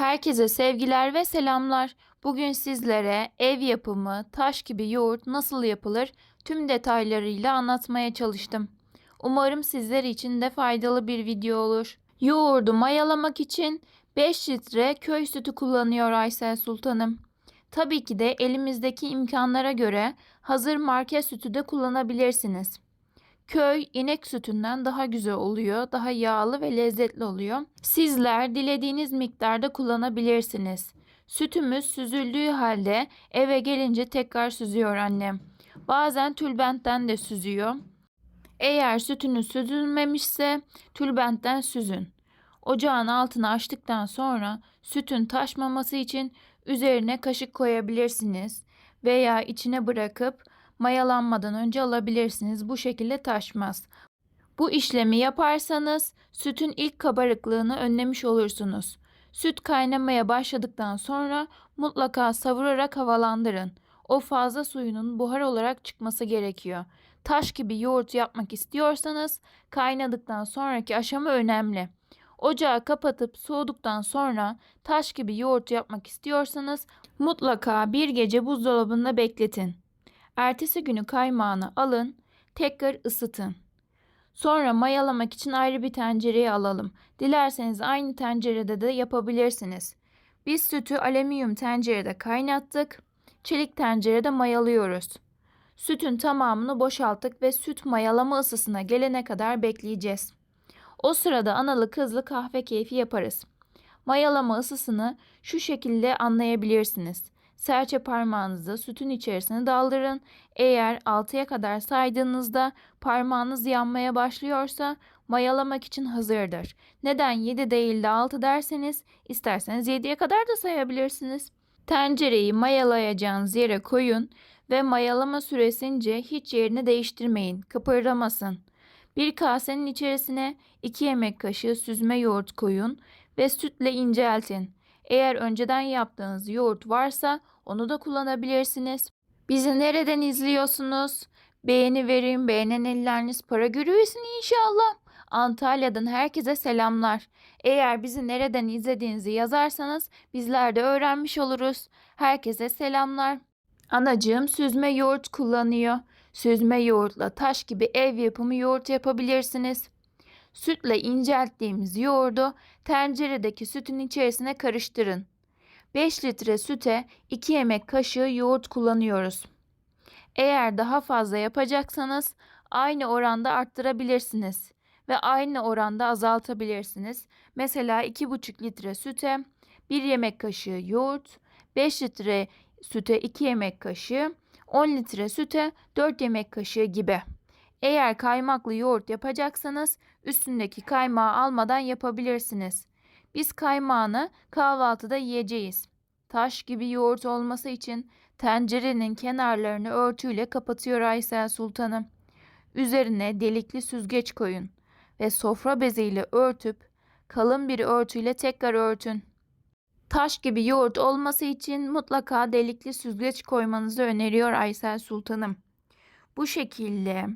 Herkese sevgiler ve selamlar. Bugün sizlere ev yapımı taş gibi yoğurt nasıl yapılır tüm detaylarıyla anlatmaya çalıştım. Umarım sizler için de faydalı bir video olur. Yoğurdu mayalamak için 5 litre köy sütü kullanıyor Aysel Sultanım. Tabii ki de elimizdeki imkanlara göre hazır market sütü de kullanabilirsiniz. Köy inek sütünden daha güzel oluyor, daha yağlı ve lezzetli oluyor. Sizler dilediğiniz miktarda kullanabilirsiniz. Sütümüz süzüldüğü halde eve gelince tekrar süzüyor annem. Bazen tülbentten de süzüyor. Eğer sütünüz süzülmemişse tülbentten süzün. Ocağın altını açtıktan sonra sütün taşmaması için üzerine kaşık koyabilirsiniz veya içine bırakıp mayalanmadan önce alabilirsiniz. Bu şekilde taşmaz. Bu işlemi yaparsanız sütün ilk kabarıklığını önlemiş olursunuz. Süt kaynamaya başladıktan sonra mutlaka savurarak havalandırın. O fazla suyunun buhar olarak çıkması gerekiyor. Taş gibi yoğurt yapmak istiyorsanız kaynadıktan sonraki aşama önemli. Ocağı kapatıp soğuduktan sonra taş gibi yoğurt yapmak istiyorsanız mutlaka bir gece buzdolabında bekletin. Ertesi günü kaymağını alın, tekrar ısıtın. Sonra mayalamak için ayrı bir tencereye alalım. Dilerseniz aynı tencerede de yapabilirsiniz. Biz sütü alüminyum tencerede kaynattık. Çelik tencerede mayalıyoruz. Sütün tamamını boşalttık ve süt mayalama ısısına gelene kadar bekleyeceğiz. O sırada analı kızlı kahve keyfi yaparız. Mayalama ısısını şu şekilde anlayabilirsiniz. Serçe parmağınızı sütün içerisine daldırın. Eğer 6'ya kadar saydığınızda parmağınız yanmaya başlıyorsa mayalamak için hazırdır. Neden 7 değil de 6 derseniz isterseniz 7'ye kadar da sayabilirsiniz. Tencereyi mayalayacağınız yere koyun ve mayalama süresince hiç yerini değiştirmeyin. Kıpırdamasın. Bir kasenin içerisine 2 yemek kaşığı süzme yoğurt koyun ve sütle inceltin. Eğer önceden yaptığınız yoğurt varsa onu da kullanabilirsiniz. Bizi nereden izliyorsunuz? Beğeni verin, beğenen elleriniz para görüyorsun inşallah. Antalya'dan herkese selamlar. Eğer bizi nereden izlediğinizi yazarsanız bizler de öğrenmiş oluruz. Herkese selamlar. Anacığım süzme yoğurt kullanıyor. Süzme yoğurtla taş gibi ev yapımı yoğurt yapabilirsiniz. Sütle incelttiğimiz yoğurdu tenceredeki sütün içerisine karıştırın. 5 litre süte 2 yemek kaşığı yoğurt kullanıyoruz. Eğer daha fazla yapacaksanız aynı oranda arttırabilirsiniz ve aynı oranda azaltabilirsiniz. Mesela 2,5 litre süte 1 yemek kaşığı yoğurt, 5 litre süte 2 yemek kaşığı, 10 litre süte 4 yemek kaşığı gibi. Eğer kaymaklı yoğurt yapacaksanız üstündeki kaymağı almadan yapabilirsiniz. Biz kaymağını kahvaltıda yiyeceğiz. Taş gibi yoğurt olması için tencerenin kenarlarını örtüyle kapatıyor Aysel Sultanım. Üzerine delikli süzgeç koyun ve sofra beziyle örtüp kalın bir örtüyle tekrar örtün. Taş gibi yoğurt olması için mutlaka delikli süzgeç koymanızı öneriyor Aysel Sultanım. Bu şekilde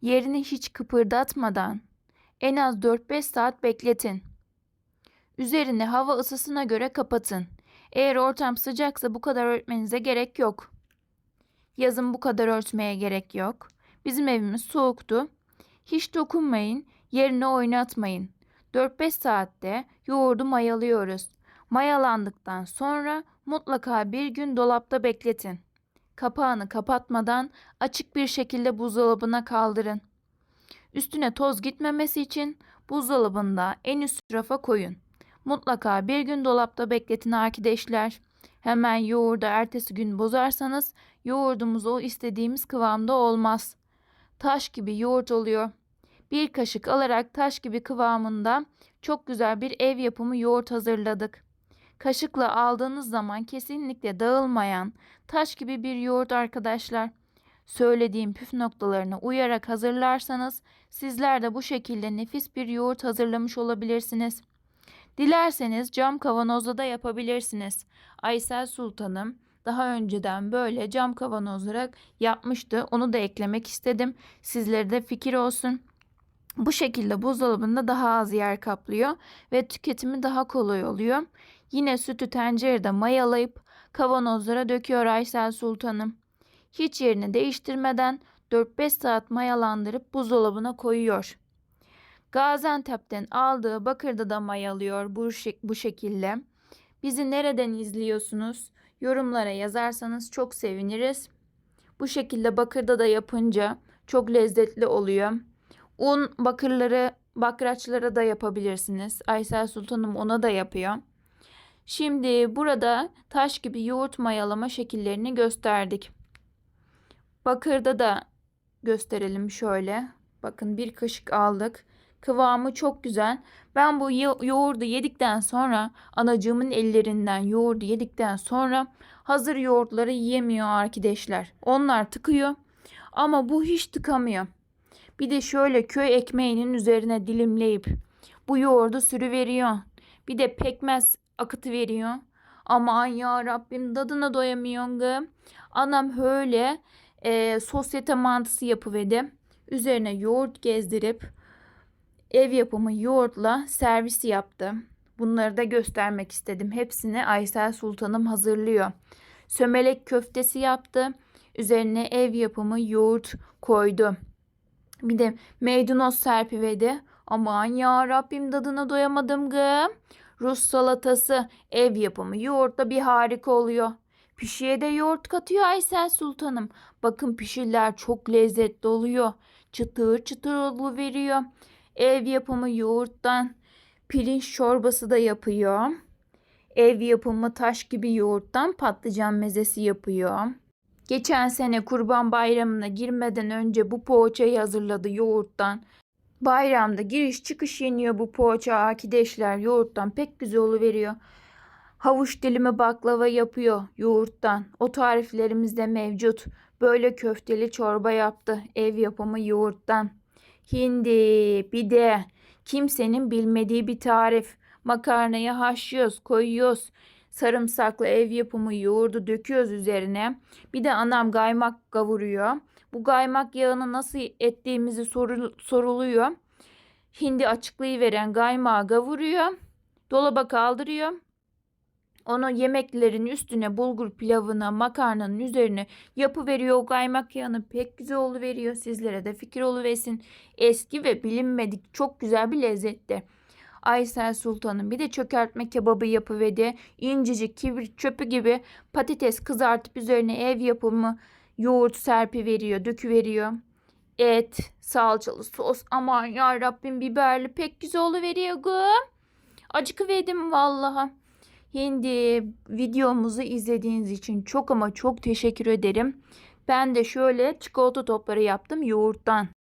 yerini hiç kıpırdatmadan en az 4-5 saat bekletin. Üzerini hava ısısına göre kapatın. Eğer ortam sıcaksa bu kadar örtmenize gerek yok. Yazın bu kadar örtmeye gerek yok. Bizim evimiz soğuktu. Hiç dokunmayın, yerini oynatmayın. 4-5 saatte yoğurdu mayalıyoruz. Mayalandıktan sonra mutlaka bir gün dolapta bekletin. Kapağını kapatmadan açık bir şekilde buzdolabına kaldırın. Üstüne toz gitmemesi için buzdolabında en üst rafa koyun. Mutlaka bir gün dolapta bekletin arkadaşlar. Hemen yoğurdu ertesi gün bozarsanız yoğurdumuz o istediğimiz kıvamda olmaz. Taş gibi yoğurt oluyor. Bir kaşık alarak taş gibi kıvamında çok güzel bir ev yapımı yoğurt hazırladık. Kaşıkla aldığınız zaman kesinlikle dağılmayan taş gibi bir yoğurt arkadaşlar. Söylediğim püf noktalarına uyarak hazırlarsanız sizler de bu şekilde nefis bir yoğurt hazırlamış olabilirsiniz. Dilerseniz cam kavanozda da yapabilirsiniz. Aysel Sultanım daha önceden böyle cam kavanozlara yapmıştı. Onu da eklemek istedim. Sizlere de fikir olsun. Bu şekilde buzdolabında daha az yer kaplıyor ve tüketimi daha kolay oluyor. Yine sütü tencerede mayalayıp kavanozlara döküyor Aysel Sultanım. Hiç yerini değiştirmeden 4-5 saat mayalandırıp buzdolabına koyuyor. Gaziantep'ten aldığı bakırda da mayalıyor bu şekilde. Bizi nereden izliyorsunuz? Yorumlara yazarsanız çok seviniriz. Bu şekilde bakırda da yapınca çok lezzetli oluyor. Un bakraçlara da yapabilirsiniz. Aysel Sultanım ona da yapıyor. Şimdi burada taş gibi yoğurt mayalama şekillerini gösterdik. Bakırda da gösterelim şöyle. Bakın bir kaşık aldık. Kıvamı çok güzel. Ben bu yoğurdu yedikten sonra anacığımın ellerinden yoğurdu yedikten sonra hazır yoğurtları yiyemiyor arkadaşlar. Onlar tıkıyor ama bu hiç tıkamıyor. Bir de şöyle köy ekmeğinin üzerine dilimleyip bu yoğurdu sürüveriyor. Bir de pekmez akıtı veriyor. Aman ya Rabbim tadına doyamıyorum. Anam öyle sosyete mantısı yapıverdi. Üzerine yoğurt gezdirip ev yapımı yoğurtla servis yaptı. Bunları da göstermek istedim. Hepsini Aysel Sultanım hazırlıyor. Sömelek köftesi yaptı. Üzerine ev yapımı yoğurt koydu. Bir de maydanoz serpivedi. Aman ya Rabbim tadına doyamadım gım. Rus salatası ev yapımı yoğurtla bir harika oluyor. Pişiye de yoğurt katıyor Aysel Sultanım. Bakın pişiler çok lezzetli oluyor. Çıtır çıtır veriyor. Ev yapımı yoğurttan pirinç çorbası da yapıyor. Ev yapımı taş gibi yoğurttan patlıcan mezesi yapıyor. Geçen sene Kurban Bayramı'na girmeden önce bu poğaçayı hazırladı yoğurttan. Bayramda giriş çıkış yeniyor bu poğaça arkadaşlar. Yoğurttan pek güzel oluveriyor. Havuç dilimi baklava yapıyor yoğurttan. O tariflerimiz de mevcut. Böyle köfteli çorba yaptı ev yapımı yoğurttan. Hindi bir de kimsenin bilmediği bir tarif. Makarnayı haşlıyoruz, koyuyoruz. Sarımsaklı ev yapımı yoğurdu döküyoruz üzerine. Bir de anam kaymak kavuruyor. Bu kaymak yağını nasıl ettiğimizi soruluyor. Hindi açıklayıveren kaymağı kavuruyor. Dolaba kaldırıyor. Onu yemeklerin üstüne bulgur pilavına makarnanın üzerine yapıveriyor. O kaymak yağını pek güzel oluveriyor. Sizlere de fikir oluversin. Eski ve bilinmedik çok güzel bir lezzette. Aysel Sultan'ın bir de çökertme kebabı yapıverdi. İncecik kibrit çöpü gibi patates kızartıp üzerine ev yapımı yoğurt serpiveriyor, döküveriyor. Et, salçalı sos, aman ya Rabbim biberli pek güzel oluveriyor gım. Acıkıverdim vallahi. Şimdi videomuzu izlediğiniz için çok ama çok teşekkür ederim. Ben de şöyle çikolata topları yaptım yoğurttan.